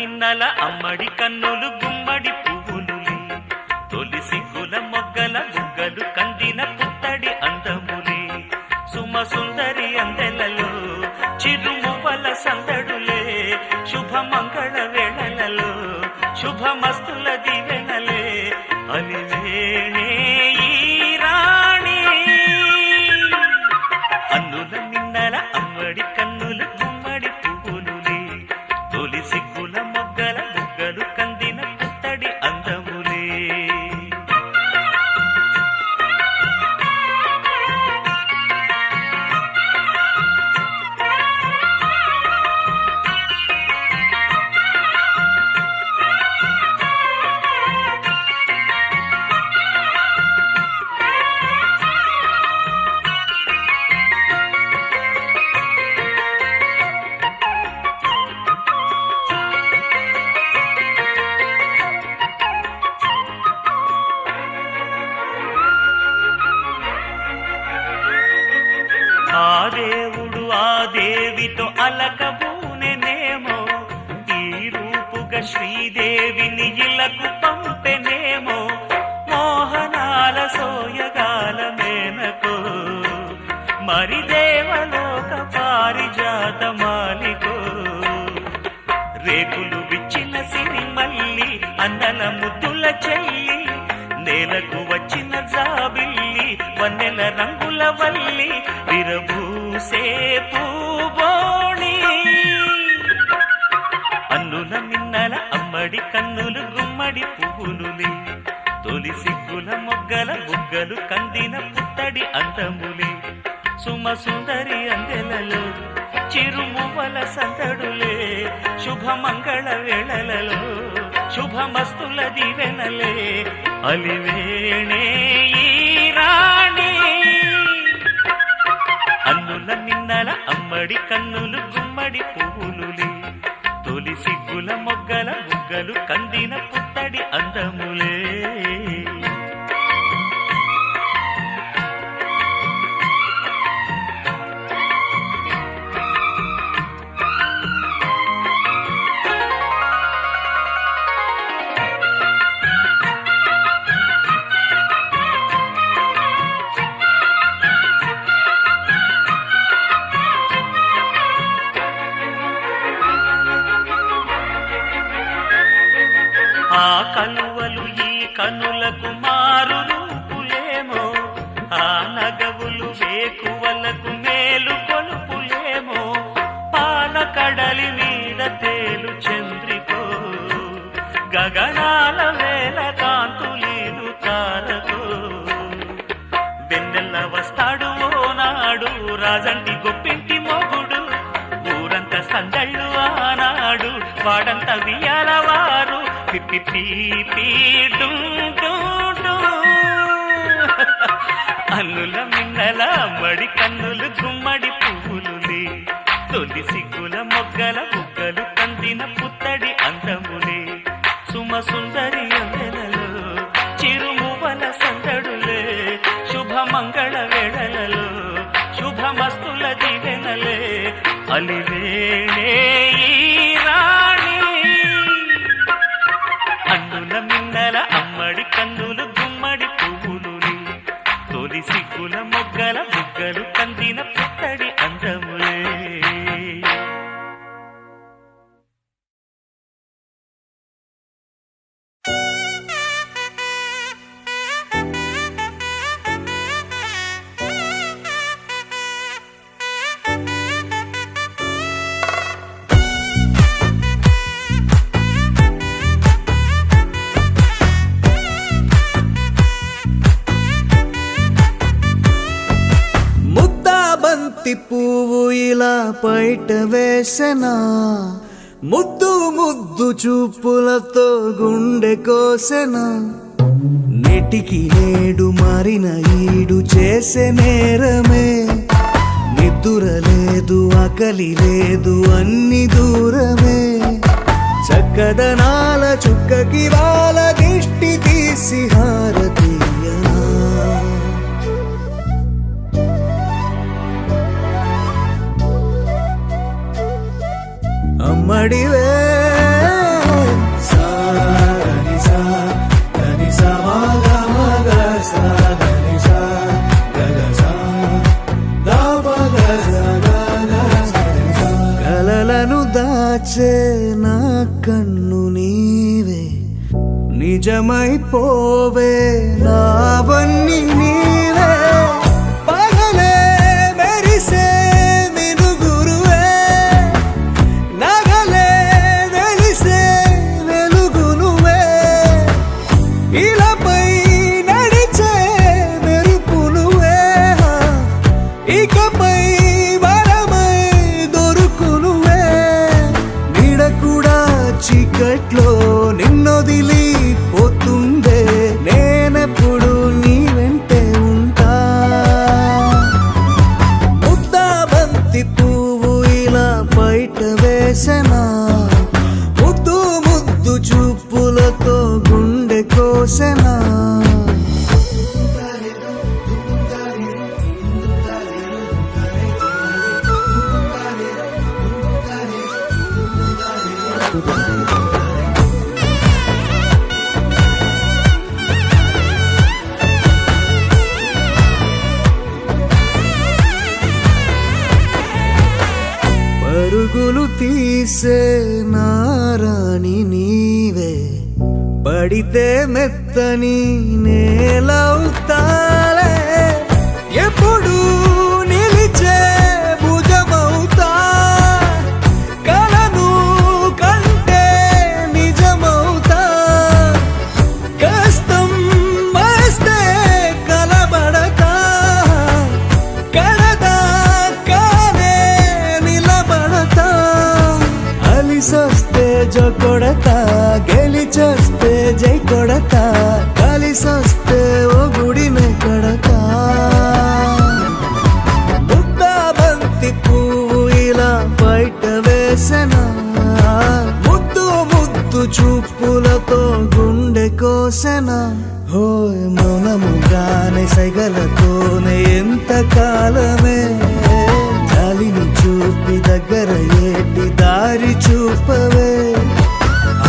మిన్నల అమ్మడి కన్నులు గుమ్మడి పువ్వులులే తొలి సిగ్గుల మొగ్గల బుగ్గలు కందిన పుత్తడి అందములే సుమ సుందరి అందెలలో చిరుమువ్వల సందడులే శుభ మంగళ వేళలలో శుభమస్తుల దివెనలే అలివేణే ఈ రాణి అన్నుల మిన్నల అమ్మడి కన్నులు గుమ్మడి పువ్వులులే తొలి సిగ్గుల మొగ్గల బుగ్గలు కందిన పుత్తడి అందములే ఆ దేవుడు ఆ దేవితో అలకబూనెనేమో ఈ రూపుగా శ్రీదేవిని ఇలకు పంపెనేమో మోహనాల సోయగాల మేనకో మరి దేవలోక పారిజాత మాలికో రేకులు విచ్చిన సిరిమల్లి అందల ముద్దుల చెల్లి నేలకు వచ్చిన జాబిల్లి వన్నెల రంగుల వల్లి విరబూసే పూబోణి అన్నుల మిన్నల అమ్మడి కన్నులు గుమ్మడి పువ్వులులే తొలి సిగ్గుల మొగ్గల బుగ్గలు కందిన పుత్తడి అందములే సుమ సుందరి అందెలలో చిరుమువ్వల సందడులే శుభమంగళ వేళలలో శుభమస్తుల దివెనలే అలివేణే ఈ రాణి అన్నుల మిన్నల అమ్మడి కన్నులు గుమ్మడి పువ్వులులే తొలి సిగ్గుల మొగ్గల బుగ్గలు కందిన పుత్తడి అందములే ఆ కలువలు ఈ కనులకు మారు రూపులేమో ఆ నగవులు వేకువలకు మేలు కొలుపులేమో పాల కడలి మీద తేలు చంద్రికో గగనాల వేల కాంతులీలు తారకో వెన్నెల్ల వస్తాడు ఓనాడు రాజంటి గొప్పింటి మొగుడు ఊరంత సందళ్ళు ఆనాడు వాడంత వియాలవారు అన్నుల మిన్నల మడి కన్నులు గుమ్మడి పువ్వులులే తొలి సిగ్గుల మొగ్గల బుగ్గలు కందిన పుత్తడి అందములే సుమ సుందరి అందెలలో చిరుమువ్వల సందడులే శుభమంగళ వేళలలో శుభమస్తుల దివెనలే అలివేణే ఈ రాణి అన్నుల మిన్నల అమ్మడి కన్నులు గుమ్మడి పువ్వులులే తొలి సిగ్గుల మొగ్గల బుగ్గలు కందిన పుత్తడి అందములే పువ్వు ఇలా పైట వేసెనా ముద్దు ముద్దు చూపులతో గుండె కోసెనా నెటికి నేడు మారిన ఈడు చేసే నేరమే నిద్ర లేదు ఆకలి లేదు అన్ని దూరమే చక్కదనాల చుక్కకి వాళ్ళ దిష్టి తీసి హారతీయనా అమ్మడివే దాచే నా కన్ను నీవే నిజమైపోవే నావన్నీ నీవే పగలే మెరిసే మినుగురువే నగలే వెలిసే వెలుగు నువ్వే ఇలాపై నడిచే మెరుపు నువ్వే ఇకపై వరమై దొరుకు నువ్వే నీడ కూడా చీకట్లో నిన్నొదిలి పోతుందే నేనెప్పుడు నీ వెంటే ఉంటా ముద్దా బంతి పువ్వు ఇలా బయట వేసెనా ముద్దు ముద్దు చూపులతో గుండె కోసెనా పరుగులు తీసే నారాణి నీవే పడితే మెత్తని నేలవుతాలే ఎప్పుడు నిలిచే భుజమవుతా కలను కంటే నిజమవుతా కష్టం వస్తే కలబడక కడదాకానే నిలబడతా అలిసొస్తే జో కొడతా గెలిచొస్తే జై కొడతా కలిసొస్తే ఓ గుడినే కడతా ముద్దా బంతి పువ్వు ఇలా బయట వేసెనా ముద్దు ముద్దు చూపులతో గుండె కోసెనా హోయ్ మౌనముగానే సైగలతోనే ఎంత కాలమే జాలిని చూపి దగ్గర ఏటి దారి చూపవే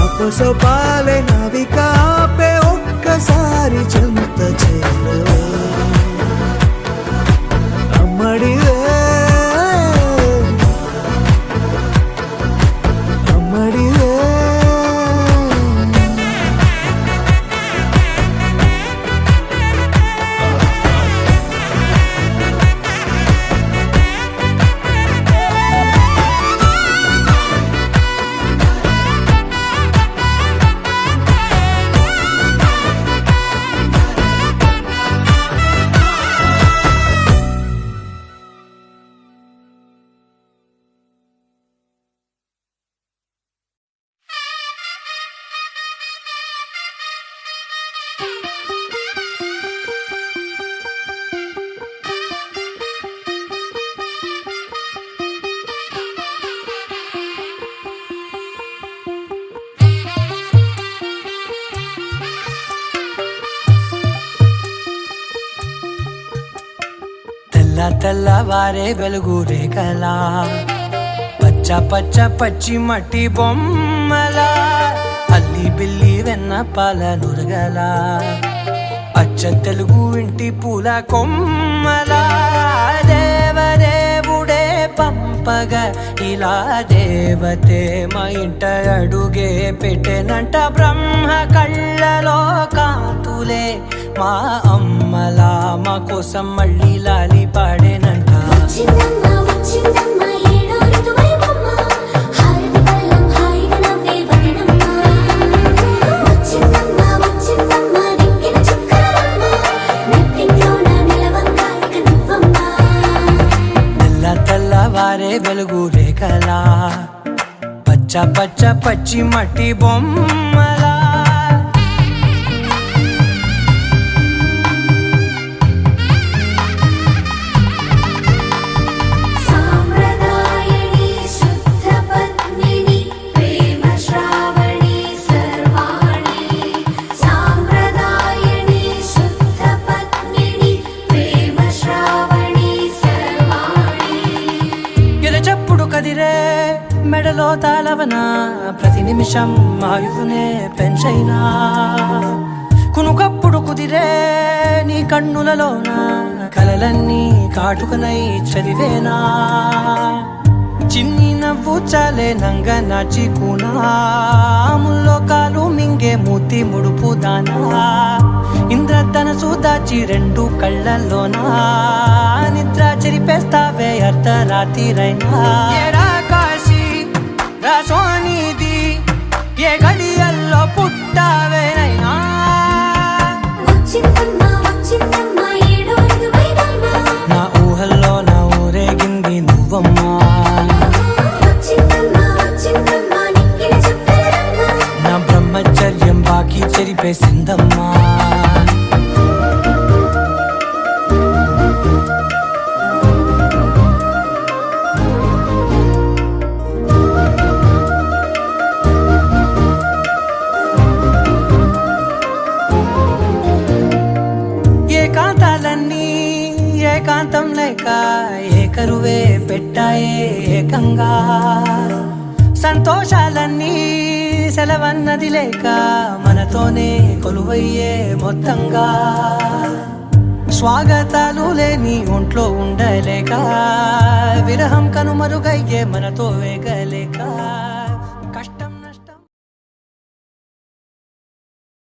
అపసోపాలే నవికాపే ఒక్కసారి చెంత చేరవే అమ్మడివే అమ్మడివే తెల్లవారే వెలుగు రేఖలా పచ్చ పచ్చ పచ్చి మట్టి బొమ్మలా అల్లి బిల్లి వెన్న పాల నురగలా అచ్చ తెలుగు ఇంటి పూల కొమ్మలా దేవదేవుడే పంపగా ఇలా దేవతే మా ఇంట అడుగే పెట్టెనంట బ్రహ్మ కళ్ళలో కాంతులే మా అమ్మలా మా కోసం మళ్ళీ లాలి పాడేనంట తెల్లవారే వెలుగు రేఖలా పచ్చ పచ్చ పచ్చి మట్టి బొమ్మలా కదిరే మెడలో తాళవన ప్రతి నిమిషం ఆయువునే పెంచైనా కునుకప్పుడు కుదిరే నీ కన్నులలోన కలలన్నీ కాటుకనై చదివేనా చిన్ని నవ్వు చాలే నంగ నాచి కూనాముల్లో కాలు మింగే మూతి ముడుపు దానా ఇంద్రధనసు దాచి రెండు కళ్ళల్లోనా నిద్ర చెరిపేస్తావే అర్ధరాత్రిరైనా ఏరా కాశీ రా సోనిది ఏ గడియల్లో పుట్టావేనైనా నా ఊహల్లో నా ఊరేగింది నువ్వమ్మా నా బ్రహ్మచర్యం బాకీ చెరిపేసిందమ్మా ఏకాంతాలన్నీ ఏకాంతం లేక ఏకరువే పెట్టాయే ఏకంగా సంతోషాలన్నీ సెలవన్నది లేక మనతోనే కొలువయ్యే మొత్తంగా స్వాగతాలు లేని ఒంట్లో ఉండలేక విరహం కనుమరుగయ్యే మనతో వేగలేక